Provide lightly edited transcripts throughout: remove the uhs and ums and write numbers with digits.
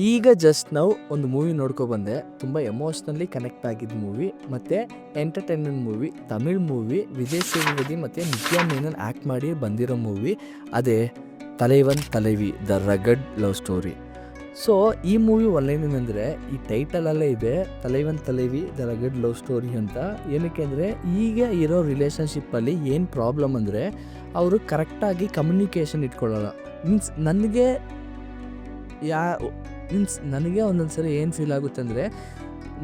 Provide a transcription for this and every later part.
ಈಗ ಜಸ್ಟ್ ನಾವು ಒಂದು ಮೂವಿ ನೋಡ್ಕೊಬಂದೆ. ತುಂಬ ಎಮೋಷ್ನಲಿ ಕನೆಕ್ಟ್ ಆಗಿದ್ದ ಮೂವಿ ಮತ್ತು entertainment movie, Tamil movie, Vijay Sethupathi ಮತ್ತು ನಿತ್ಯಾ ಮೆನನ್ ಆ್ಯಕ್ಟ್ ಮಾಡಿ ಬಂದಿರೋ ಮೂವಿ ಅದೇ Thalaivan Thalaivii the rugged love story. So ಈ ಮೂವಿ ಒಳ್ಳೆಯದೇನೆಂದರೆ ಈ ಟೈಟಲಲ್ಲೇ ಇದೆ Thalaivan Thalaivii the rugged love story ಅಂತ. ಏನಕ್ಕೆ ಅಂದರೆ ಈಗ ಇರೋ ರಿಲೇಷನ್ಶಿಪ್ಪಲ್ಲಿ ಏನು ಪ್ರಾಬ್ಲಮ್ ಅಂದರೆ ಅವರು ಕರೆಕ್ಟಾಗಿ ಕಮ್ಯುನಿಕೇಷನ್ ಇಟ್ಕೊಳ್ಳಲ್ಲ. ನನಗೆ ಒಂದೊಂದು ಸರಿ ಏನು ಫೀಲ್ ಆಗುತ್ತೆ ಅಂದರೆ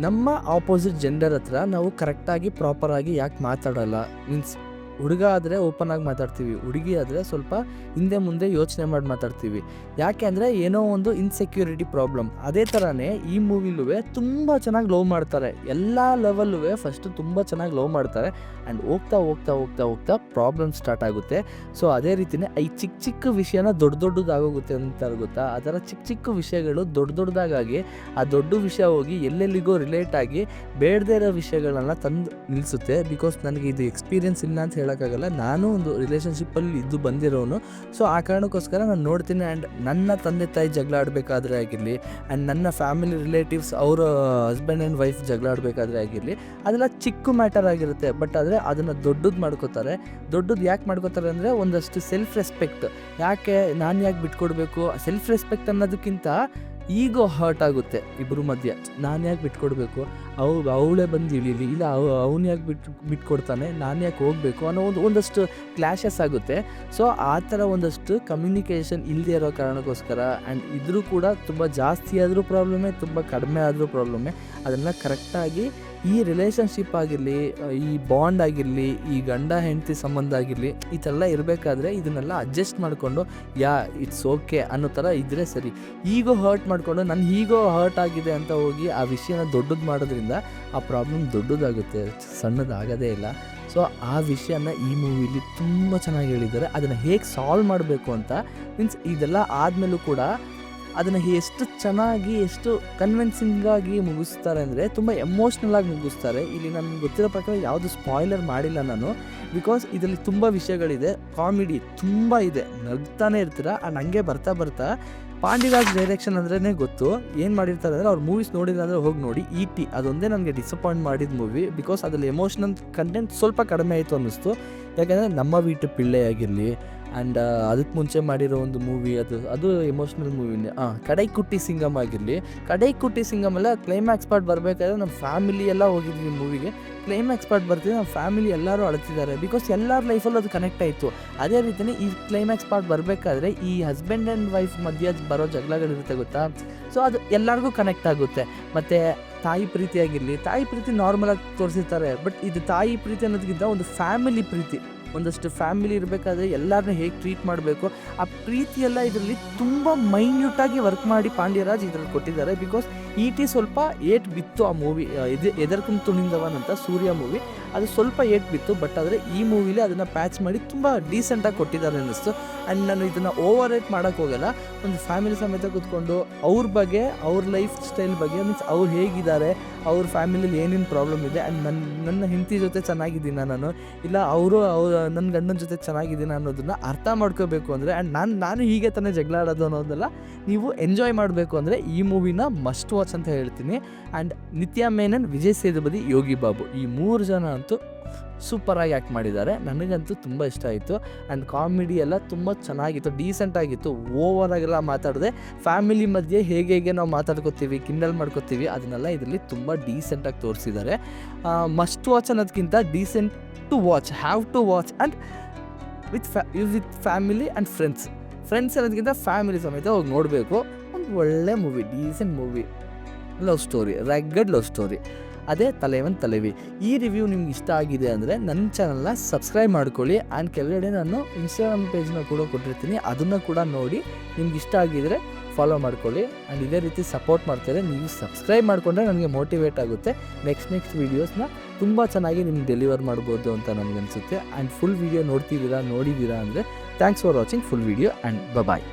ನಮ್ಮ ಆಪೋಸಿಟ್ ಜೆಂಡರ್ ಹತ್ರ ನಾವು ಕರೆಕ್ಟಾಗಿ ಪ್ರಾಪರಾಗಿ ಯಾಕೆ ಮಾತಾಡಲ್ಲ. ಹುಡುಗ ಆದರೆ ಓಪನ್ ಆಗಿ ಮಾತಾಡ್ತೀವಿ, ಹುಡುಗಿ ಆದರೆ ಸ್ವಲ್ಪ ಹಿಂದೆ ಮುಂದೆ ಯೋಚನೆ ಮಾಡಿ ಮಾತಾಡ್ತೀವಿ. ಯಾಕೆ ಅಂದರೆ ಏನೋ ಒಂದು ಇನ್ಸೆಕ್ಯೂರಿಟಿ ಪ್ರಾಬ್ಲಮ್. ಅದೇ ಥರನೇ ಈ ಮೂವಿಲೂ ತುಂಬ ಚೆನ್ನಾಗಿ ಲವ್ ಮಾಡ್ತಾರೆ, ಎಲ್ಲ ಲೆವೆಲ್ಲೂ ಫಸ್ಟು ತುಂಬ ಚೆನ್ನಾಗಿ ಲವ್ ಮಾಡ್ತಾರೆ. ಆ್ಯಂಡ್ ಹೋಗ್ತಾ ಹೋಗ್ತಾ ಹೋಗ್ತಾ ಹೋಗ್ತಾ ಪ್ರಾಬ್ಲಮ್ ಸ್ಟಾರ್ಟ್ ಆಗುತ್ತೆ. ಸೊ ಅದೇ ರೀತಿಯೇ ಈ ಚಿಕ್ಕ ಚಿಕ್ಕ ವಿಷಯನ ದೊಡ್ಡದಾಗೋಗುತ್ತೆ ಅಂತಾರೆ ಗೊತ್ತಾ. ಆ ಥರ ಚಿಕ್ಕ ಚಿಕ್ಕ ವಿಷಯಗಳು ದೊಡ್ಡದಾಗಿ ಆ ದೊಡ್ಡ ವಿಷಯ ಹೋಗಿ ಎಲ್ಲೆಲ್ಲಿಗೋ ರಿಲೇಟ್ ಆಗಿ ಬೇಡದೇ ಇರೋ ವಿಷಯಗಳನ್ನ ತಂದು ನಿಲ್ಲಿಸುತ್ತೆ. ಬಿಕಾಸ್ ನನಗೆ ಇದು ಎಕ್ಸ್ಪೀರಿಯನ್ಸ್ ಇಲ್ಲ ಅಂತ ಹೇಳೋಕ್ಕಾಗಲ್ಲ, ನಾನು ಒಂದು ರಿಲೇಷನ್ಶಿಪ್ಪಲ್ಲಿ ಇದ್ದು ಬಂದಿರೋನು. ಸೊ ಆ ಕಾರಣಕ್ಕೋಸ್ಕರ ನಾನು ನೋಡ್ತೀನಿ. ಆ್ಯಂಡ್ ನನ್ನ ತಂದೆ ತಾಯಿ ಜಗಳ ಆಡಬೇಕಾದ್ರೆ ಆಗಿರಲಿ, ಆ್ಯಂಡ್ ನನ್ನ ಫ್ಯಾಮಿಲಿ ರಿಲೇಟಿವ್ಸ್ ಅವರ ಹಸ್ಬೆಂಡ್ ಆ್ಯಂಡ್ ವೈಫ್ ಜಗಳ ಆಡಬೇಕಾದ್ರೆ ಆಗಿರಲಿ, ಅದೆಲ್ಲ ಚಿಕ್ಕ ಮ್ಯಾಟರ್ ಆಗಿರುತ್ತೆ. ಬಟ್ ಆದರೆ ಅದನ್ನು ದೊಡ್ಡದು ಮಾಡ್ಕೋತಾರೆ. ದೊಡ್ಡದು ಯಾಕೆ ಮಾಡ್ಕೋತಾರೆ ಅಂದರೆ ಒಂದಷ್ಟು ಸೆಲ್ಫ್ ರೆಸ್ಪೆಕ್ಟ್. ಯಾಕೆ ನಾನು ಯಾಕೆ ಬಿಟ್ಕೊಡ್ಬೇಕು, ಸೆಲ್ಫ್ ರೆಸ್ಪೆಕ್ಟ್ ಅನ್ನೋದಕ್ಕಿಂತ ಈಗೋ ಹರ್ಟ್ ಆಗುತ್ತೆ ಇಬ್ಬರು ಮಧ್ಯೆ. ನಾನು ಯಾಕೆ ಬಿಟ್ಕೊಡ್ಬೇಕು, ಅವಳೇ ಬಂದು ಇಳೀಲಿ, ಇಲ್ಲ ಅವ್ನು ಯಾಕೆ ಬಿಟ್ಕೊಡ್ತಾನೆ, ನಾನು ಯಾಕೆ ಹೋಗಬೇಕು ಅನ್ನೋ ಒಂದಷ್ಟು ಕ್ಲ್ಯಾಶಸ್ ಆಗುತ್ತೆ. ಸೊ ಆ ಥರ ಒಂದಷ್ಟು ಕಮ್ಯುನಿಕೇಷನ್ ಇಲ್ಲದೆ ಇರೋ ಕಾರಣಕ್ಕೋಸ್ಕರ, ಆ್ಯಂಡ್ ಇದ್ರೂ ಕೂಡ ತುಂಬ ಜಾಸ್ತಿ ಆದರೂ ಪ್ರಾಬ್ಲಮ್ಮೇ, ತುಂಬ ಕಡಿಮೆ ಆದರೂ ಪ್ರಾಬ್ಲಮ್ಮೇ. ಅದನ್ನು ಕರೆಕ್ಟಾಗಿ ಈ ರಿಲೇಷನ್ಶಿಪ್ ಆಗಿರಲಿ, ಈ ಬಾಂಡ್ ಆಗಿರಲಿ, ಈ ಗಂಡ ಹೆಂಡತಿ ಸಂಬಂಧ ಆಗಿರಲಿ, ಈ ಥರ ಇರಬೇಕಾದ್ರೆ ಇದನ್ನೆಲ್ಲ ಅಡ್ಜಸ್ಟ್ ಮಾಡಿಕೊಂಡು ಇಟ್ಸ್ ಓಕೆ ಅನ್ನೋ ಥರ ಇದ್ದರೆ ಸರಿ. ಈಗೋ ಹರ್ಟ್ ಮಾಡಿಕೊಂಡು ನನ್ನ ಈಗೋ ಹರ್ಟ್ ಆಗಿದೆ ಅಂತ ಹೋಗಿ ಆ ವಿಷಯನ ದೊಡ್ಡದು ಮಾಡೋದ್ರಿಂದ ಆ ಪ್ರಾಬ್ಲಮ್ ದೊಡ್ಡದಾಗುತ್ತೆ, ಸಣ್ಣದಾಗೋದೇ ಇಲ್ಲ. ಸೊ ಆ ವಿಷಯನ ಈ ಮೂವಿಲಿ ತುಂಬ ಚೆನ್ನಾಗಿ ಹೇಳಿದ್ದಾರೆ. ಅದನ್ನು ಹೇಗೆ ಸಾಲ್ವ್ ಮಾಡಬೇಕು ಅಂತ ಇದೆಲ್ಲ ಆದಮೇಲೂ ಕೂಡ ಅದನ್ನು ಎಷ್ಟು ಚೆನ್ನಾಗಿ, ಎಷ್ಟು ಕನ್ವಿನ್ಸಿಂಗಾಗಿ ಮುಗಿಸ್ತಾರೆ ಅಂದರೆ ತುಂಬ ಎಮೋಷ್ನಲ್ ಆಗಿ ಮುಗಿಸ್ತಾರೆ. ಇಲ್ಲಿ ನನಗೆ ಗೊತ್ತಿರೋ ಪ್ರಕಾರ ಯಾವುದು ಸ್ಪಾಯ್ಲರ್ ಮಾಡಿಲ್ಲ ನಾನು, ಬಿಕಾಸ್ ಇದರಲ್ಲಿ ತುಂಬ ವಿಷಯಗಳಿದೆ. ಕಾಮಿಡಿ ತುಂಬ ಇದೆ, ನಗ್ತಾನೆ ಇರ್ತೀರ. ಹಂಗೆ ಬರ್ತಾ ಬರ್ತಾ ಪಾಂಡಿರಾಜ್ ಡೈರೆಕ್ಷನ್ ಅಂದ್ರೇ ಗೊತ್ತು ಏನು ಮಾಡಿರ್ತಾರೆ ಅಂದರೆ, ಅವ್ರು ಮೂವೀಸ್ ನೋಡಿಲ್ಲ ಅಂದರೆ ಹೋಗಿ ನೋಡಿ. ET ಅದೊಂದೇ ನನಗೆ ಡಿಸಪಾಯಿಂಟ್ ಮಾಡಿದ ಮೂವಿ. ಬಿಕಾಸ್ ಅದರಲ್ಲಿ ಎಮೋಷ್ನಲ್ ಕಂಟೆಂಟ್ ಸ್ವಲ್ಪ ಕಡಿಮೆ ಆಯಿತು ಅನ್ನಿಸ್ತು. ಯಾಕೆಂದರೆ ನಮ್ಮ ವೀಟು ಪಿಳ್ಳೆ ಆಗಿರಲಿ, ಆ್ಯಂಡ್ ಅದಕ್ಕೆ ಮುಂಚೆ ಮಾಡಿರೋ ಒಂದು ಮೂವಿ ಅದು ಎಮೋಷ್ನಲ್ ಮೂವಿನೇ, ಕಡೈಕುಟ್ಟಿ ಸಿಂಗಮ್ ಆಗಿರಲಿ. ಕಡೈಕುಟ್ಟಿ ಸಿಂಗಮ್ ಎಲ್ಲ ಕ್ಲೈಮ್ಯಾಕ್ಸ್ ಪಾರ್ಟ್ ಬರಬೇಕಾದ್ರೆ ನಮ್ಮ ಫ್ಯಾಮಿಲಿ ಎಲ್ಲ ಹೋಗಿದ್ವಿ ಮೂವಿಗೆ. ಕ್ಲೈಮ್ಯಾಕ್ಸ್ ಪಾರ್ಟ್ ಬರ್ತೀವಿ, ನಮ್ಮ ಫ್ಯಾಮಿಲಿ ಎಲ್ಲರೂ ಅಳ್ತಿದ್ದಾರೆ. ಬಿಕಾಸ್ ಎಲ್ಲರ ಲೈಫಲ್ಲೂ ಅದು ಕನೆಕ್ಟ್ ಆಯಿತು. ಅದೇ ರೀತಿಯೇ ಈ ಕ್ಲೈಮ್ಯಾಕ್ಸ್ ಪಾರ್ಟ್ ಬರಬೇಕಾದ್ರೆ ಈ ಹಸ್ಬೆಂಡ್ ಆ್ಯಂಡ್ ವೈಫ್ ಮಧ್ಯೆ ಬರೋ ಜಗಳಗಳಿರುತ್ತೆ ಗೊತ್ತಾ. ಸೊ ಅದು ಎಲ್ಲರಿಗೂ ಕನೆಕ್ಟ್ ಆಗುತ್ತೆ. ಮತ್ತು ತಾಯಿ ಪ್ರೀತಿ ಆಗಿರಲಿ, ತಾಯಿ ಪ್ರೀತಿ ನಾರ್ಮಲಾಗಿ ತೋರಿಸಿರ್ತಾರೆ. ಬಟ್ ಇದು ತಾಯಿ ಪ್ರೀತಿ ಅನ್ನೋದಕ್ಕಿಂತ ಒಂದು ಫ್ಯಾಮಿಲಿ ಪ್ರೀತಿ. ಒಂದಷ್ಟು ಫ್ಯಾಮಿಲಿ ಇರಬೇಕಾದ್ರೆ ಎಲ್ಲರನ್ನೂ ಹೇಗೆ ಟ್ರೀಟ್ ಮಾಡಬೇಕು, ಆ ಪ್ರೀತಿಯೆಲ್ಲ ಇದರಲ್ಲಿ ತುಂಬ ಮೈನ್ಯೂಟಾಗಿ ವರ್ಕ್ ಮಾಡಿ ಪಾಂಡ್ಯರಾಜ್ ಇದರಲ್ಲಿ ಕೊಟ್ಟಿದ್ದಾರೆ. ಬಿಕಾಸ್ ET ಸ್ವಲ್ಪ ಏಟ್ ಬಿತ್ತು ಆ ಮೂವಿ, ಎದರ್ಕಂ ತುಣಿಂದವನ್ ಅಂತ ಸೂರ್ಯ ಮೂವಿ, ಅದು ಸ್ವಲ್ಪ ಏಟ್ ಬಿತ್ತು. ಬಟ್ ಆದರೆ ಈ ಮೂವಿಲಿ ಅದನ್ನು ಪ್ಯಾಚ್ ಮಾಡಿ ತುಂಬ ಡೀಸೆಂಟಾಗಿ ಕೊಟ್ಟಿದ್ದಾರೆ ಅನ್ನಿಸ್ತು. ಆ್ಯಂಡ್ ನಾನು ಇದನ್ನು ಓವರ್ ರೇಟ್ ಮಾಡೋಕ್ಕೆ ಹೋಗಲ್ಲ. ಒಂದು ಫ್ಯಾಮಿಲಿ ಸಮೇತ ಕೂತ್ಕೊಂಡು ಅವ್ರ ಬಗ್ಗೆ, ಅವ್ರ ಲೈಫ್ ಸ್ಟೈಲ್ ಬಗ್ಗೆ, ಅವ್ರು ಹೇಗಿದ್ದಾರೆ, ಅವ್ರ ಫ್ಯಾಮಿಲಿಲಿ ಏನೇನು ಪ್ರಾಬ್ಲಮ್ ಇದೆ, ಆ್ಯಂಡ್ ನನ್ನ ಹೆಂಡತಿ ಜೊತೆ ಚೆನ್ನಾಗಿದ್ದೀನ ನಾನು, ಇಲ್ಲ ನನ್ನ ಗಂಡನ ಜೊತೆ ಚೆನ್ನಾಗಿದ್ದೀನಿ ಅನ್ನೋದನ್ನು ಅರ್ಥ ಮಾಡ್ಕೋಬೇಕು ಅಂದರೆ, ಆ್ಯಂಡ್ ನಾನು ಹೀಗೆ ತಾನೇ ಜಗಳ ಆಡೋದು ಅನ್ನೋದೆಲ್ಲ ನೀವು ಎಂಜಾಯ್ ಮಾಡಬೇಕು ಅಂದರೆ ಈ ಮೂವಿನ ಮಸ್ಟ್ ವಾಚ್ ಅಂತ ಹೇಳ್ತೀನಿ. ಆ್ಯಂಡ್ ನಿತ್ಯಾ ಮೆನನ್, ವಿಜಯ್ ಸೇತುಪತಿ, ಯೋಗಿ ಬಾಬು ಈ 3 ಜನ ಅಂತೂ ಸೂಪರಾಗಿ ಆ್ಯಕ್ಟ್ ಮಾಡಿದ್ದಾರೆ. ನನಗಂತೂ ತುಂಬ ಇಷ್ಟ ಆಯಿತು. ಆ್ಯಂಡ್ ಕಾಮಿಡಿ ಎಲ್ಲ ತುಂಬ ಚೆನ್ನಾಗಿತ್ತು, ಡೀಸೆಂಟಾಗಿತ್ತು. ಓವರಾಗೆಲ್ಲ ಮಾತಾಡಿದೆ, ಫ್ಯಾಮಿಲಿ ಮಧ್ಯೆ ಹೇಗೆ ನಾವು ಮಾತಾಡ್ಕೋತೀವಿ, ಕಿಂಡಲ್ ಮಾಡ್ಕೋತೀವಿ, ಅದನ್ನೆಲ್ಲ ಇದರಲ್ಲಿ ತುಂಬ ಡೀಸೆಂಟಾಗಿ ತೋರಿಸಿದ್ದಾರೆ. ಮಸ್ಟ್ ವಾಚ್ ಅನ್ನೋದಕ್ಕಿಂತ decent to watch, have to watch. And with family and friends ಅನ್ನೋದಕ್ಕಿಂತ ಫ್ಯಾಮಿಲಿ ಸಮೇತ ಹೋಗಿ ನೋಡಬೇಕು. ಒಂದು ಒಳ್ಳೆ movie, decent movie, love story, rugged love story, ಅದೇ ತಲೈವನ್ ತಲೈವಿ. ಈ ರಿವ್ಯೂ ನಿಮ್ಗೆ ಇಷ್ಟ ಆಗಿದೆ ಅಂದರೆ ನನ್ನ ಚಾನಲ್ನ ಸಬ್ಸ್ಕ್ರೈಬ್ ಮಾಡ್ಕೊಳ್ಳಿ. ಆ್ಯಂಡ್ ಕೆಳಗಡೆ ನಾನು ಇನ್ಸ್ಟಾಗ್ರಾಮ್ ಪೇಜ್ನ ಕೂಡ ಕೊಟ್ಟಿರ್ತೀನಿ, ಅದನ್ನು ಕೂಡ ನೋಡಿ ನಿಮ್ಗೆ ಇಷ್ಟ ಆಗಿದರೆ ಫಾಲೋ ಮಾಡ್ಕೊಳ್ಳಿ. ಆ್ಯಂಡ್ ಇದೇ ರೀತಿ ಸಪೋರ್ಟ್ ಮಾಡ್ತಾರೆ. ನೀವು ಸಬ್ಸ್ಕ್ರೈಬ್ ಮಾಡಿಕೊಂಡ್ರೆ ನನಗೆ ಮೋಟಿವೇಟ್ ಆಗುತ್ತೆ. ನೆಕ್ಸ್ಟ್ ವೀಡಿಯೋಸ್ನ ತುಂಬ ಚೆನ್ನಾಗಿ ನಿಮ್ಗೆ ಡೆಲಿವರ್ ಮಾಡ್ಬೋದು ಅಂತ ನನಗನ್ಸುತ್ತೆ. ಆ್ಯಂಡ್ ಫುಲ್ ವೀಡಿಯೋ ನೋಡಿದ್ದೀರಾ ಅಂದರೆ thanks for watching full video, and bye.